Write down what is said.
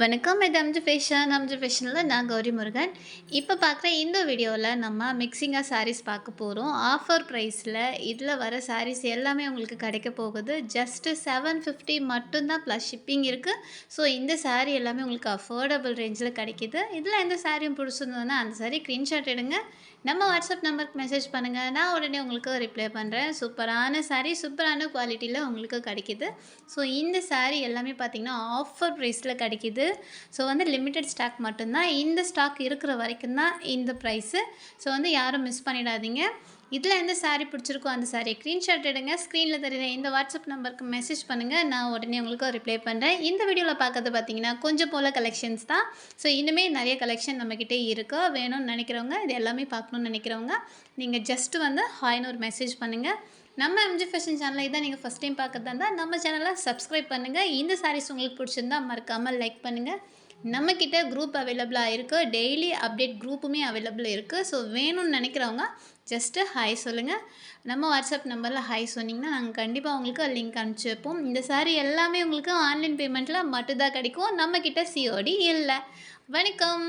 வணக்கம். இது அம்ஜி ஃபேஷனில் நான் கௌரி முருகன். இப்போ பார்க்குற இந்த வீடியோவில் நம்ம மிக்சிங்காக சாரீஸ் பார்க்க போகிறோம். ஆஃபர் ப்ரைஸில் இதில் வர சாரீஸ் எல்லாமே உங்களுக்கு கிடைக்க போகுது. ஜஸ்ட்டு 750 மட்டும்தான் ப்ளஸ் ஷிப்பிங் இருக்குது. ஸோ இந்த சாரீ எல்லாமே உங்களுக்கு அஃபோர்டபுள் ரேஞ்சில் கிடைக்கிது. இதில் எந்த சாரியும் பிடிச்சிருந்ததுன்னா அந்த சாரீ ஸ்க்ரீன்ஷாட் எடுங்க. நம்ம வாட்ஸ்அப் நம்பருக்கு மெசேஜ் பண்ணுங்கள். நான் உடனே உங்களுக்கு ரிப்ளை பண்ணுறேன். சூப்பரான சாரீ, சூப்பரான குவாலிட்டியில் உங்களுக்கு கிடைக்கிது. ஸோ இந்த சாரீ எல்லாமே பார்த்திங்கன்னா ஆஃபர் ப்ரைஸில் கிடைக்கிது. ஸோ லிமிட்டட் ஸ்டாக் மட்டும்தான். இந்த ஸ்டாக் இருக்கிற வரைக்கும் தான் இந்த ப்ரைஸு. ஸோ யாரும் மிஸ் பண்ணிடாதீங்க. இதில் எந்த சாரீ பிடிச்சிருக்கோ அந்த சாரியை ஸ்க்ரீன்ஷாட் எடுங்க. ஸ்க்ரீனில் தெரியுற இந்த வாட்ஸ்அப் நம்பருக்கு மெசேஜ் பண்ணுங்கள். நான் உடனே உங்களுக்கு ரிப்ளை பண்ணுறேன். இந்த வீடியோவில் பார்க்கறது பார்த்தீங்கன்னா கொஞ்சம் போல் கலெக்ஷன்ஸ் தான். ஸோ இன்னுமே நிறைய கலெக்ஷன் நம்மக்கிட்டே இருக்கோ. வேணும்னு நினைக்கிறவங்க, இது எல்லாமே பார்க்கணுன்னு நினைக்கிறவங்க நீங்கள் ஜஸ்ட்டு ஹாய்னு ஒரு மெசேஜ் பண்ணுங்கள். நம்ம எம்ஜி ஃபேஷன் சேனலை இதான் நீங்கள் ஃபஸ்ட் டைம் பார்க்குறதா இருந்தால் நம்ம சேனலை சப்ஸ்கிரைப் பண்ணுங்கள். இந்த சாரீஸ் உங்களுக்கு பிடிச்சிருந்தா மறக்காமல் லைக் பண்ணுங்கள். நம்மக்கிட்ட குரூப் அவைலபிளாக இருக்குது. டெய்லி அப்டேட் குரூப்புமே அவைலபிள் இருக்குது. ஸோ வேணும்னு நினைக்கிறவங்க ஜஸ்ட்டு ஹாய் சொல்லுங்கள். நம்ம வாட்ஸ்அப் நம்பரில் ஹாய் சொன்னிங்கன்னா நாங்கள் கண்டிப்பாக உங்களுக்கு லிங்க் அனுப்பிச்சி வைப்போம். இந்த சாரீ எல்லாமே உங்களுக்கு ஆன்லைன் பேமெண்ட்டில் மட்டும்தான் கிடைக்கும். நம்மக்கிட்ட சிஓடி இல்லை. வணக்கம்.